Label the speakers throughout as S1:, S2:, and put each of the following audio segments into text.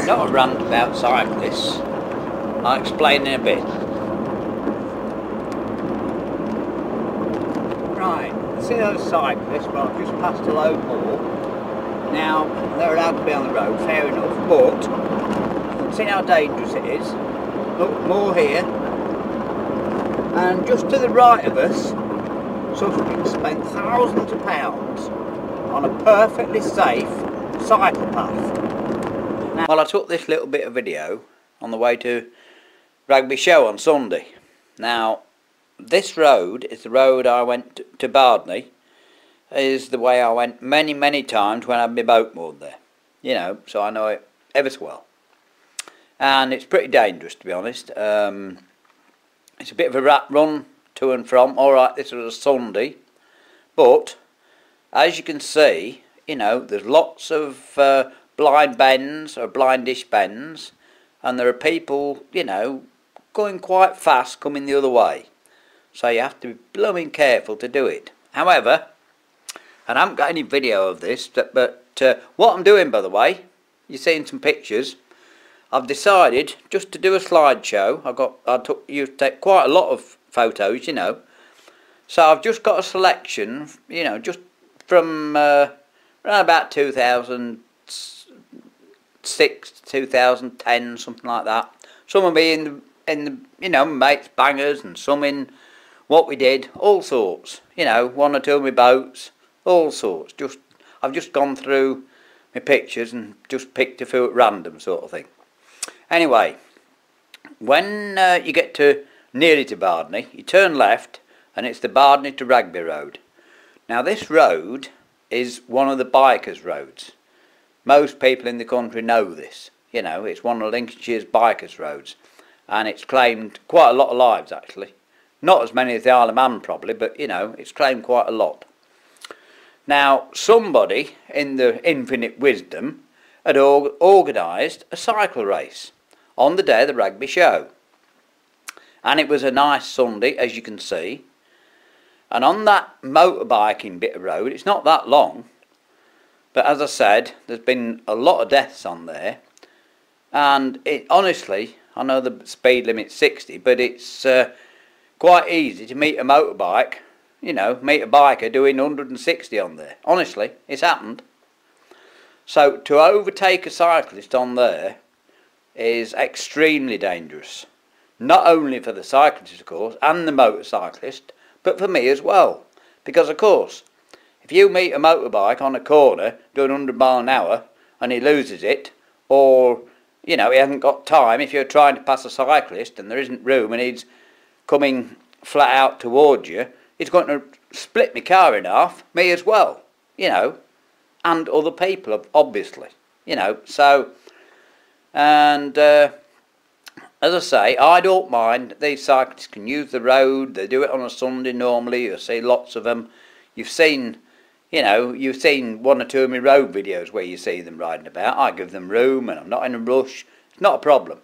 S1: not a rant about cyclists. I'll explain in a bit. Right, see those cyclists? Well, I've just passed a load more. Now, they're allowed to be on the road, fair enough, but you can see how dangerous it is. Look, more here. And just to the right of us, Sussex spent thousands of pounds on a perfectly safe cycle path. Now, well, I took this little bit of video on the way to Rugby Show on Sunday. Now, this road is the road I went to Bardney, is the way I went many times when I had my boat moored there. You know, so I know it ever so well. And it's pretty dangerous, to be honest. It's a bit of a rat run to and from. Alright, this was a Sunday. But, as you can see, you know, there's lots of blind bends or blindish bends. And there are people, you know, going quite fast coming the other way. So you have to be blooming careful to do it. However, and I haven't got any video of this, but what I'm doing, by the way, you're seeing some pictures. I've decided just to do a slideshow. You take quite a lot of photos, you know. So I've just got a selection, you know, just from around about 2006, 2010, something like that. Some will be in the you know, mates bangers, and some in what we did, all sorts. You know, one or two of my boats, all sorts. I've just gone through my pictures and just picked a few at random, sort of thing. Anyway, when you get to nearly to Bardney, you turn left, and it's the Bardney to Rugby road. Now, this road is one of the bikers' roads. Most people in the country know this. You know, it's one of Lincolnshire's bikers' roads, and it's claimed quite a lot of lives, actually. Not as many as the Isle of Man, probably, but, you know, it's claimed quite a lot. Now, somebody in the infinite wisdom had organised a cycle race on the day of the Rugby Show. And it was a nice Sunday, as you can see. And on that motorbiking bit of road, it's not that long, but as I said, there's been a lot of deaths on there. And it, honestly, I know the speed limit's 60, but it's quite easy to meet a motorbike, you know, meet a biker doing 160 on there. Honestly, it's happened. So to overtake a cyclist on there is extremely dangerous. Not only for the cyclist, of course, and the motorcyclist, but for me as well. Because, of course, if you meet a motorbike on a corner doing 100 miles an hour and he loses it, or, you know, he hasn't got time, if you're trying to pass a cyclist and there isn't room and he's coming flat out towards you, it's going to split my car in half, me as well, you know, and other people, obviously, you know. So, and as I say, I don't mind. These cyclists can use the road. They do it on a Sunday normally. You'll see lots of them. You've seen, you know, you've seen one or two of my road videos where you see them riding about. I give them room and I'm not in a rush. It's not a problem.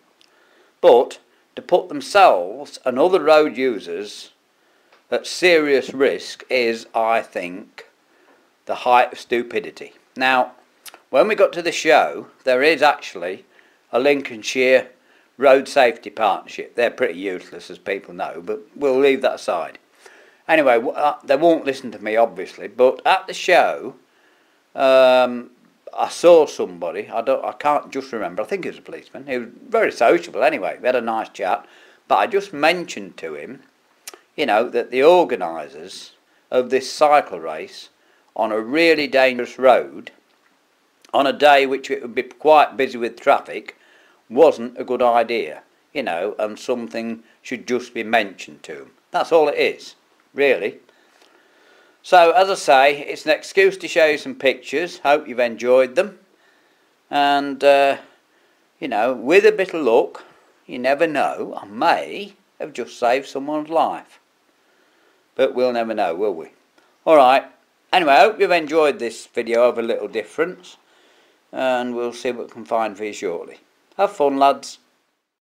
S1: But to put themselves and other road users at serious risk is, I think, the height of stupidity. Now, when we got to the show, there is actually a Lincolnshire Road Safety Partnership. They're pretty useless, as people know, but we'll leave that aside. Anyway, they won't listen to me, obviously, but at the show, I saw somebody, I can't just remember, I think he was a policeman. He was very sociable anyway, we had a nice chat, but I just mentioned to him, you know, that the organisers of this cycle race on a really dangerous road, on a day which it would be quite busy with traffic, wasn't a good idea, you know, and something should just be mentioned to them. That's all it is, really. So, as I say, it's an excuse to show you some pictures. Hope you've enjoyed them. And, you know, with a bit of luck, you never know, I may have just saved someone's life. But we'll never know, will we? Alright, anyway, I hope you've enjoyed this video of A Little Difference. And we'll see what we can find for you shortly. Have fun, lads.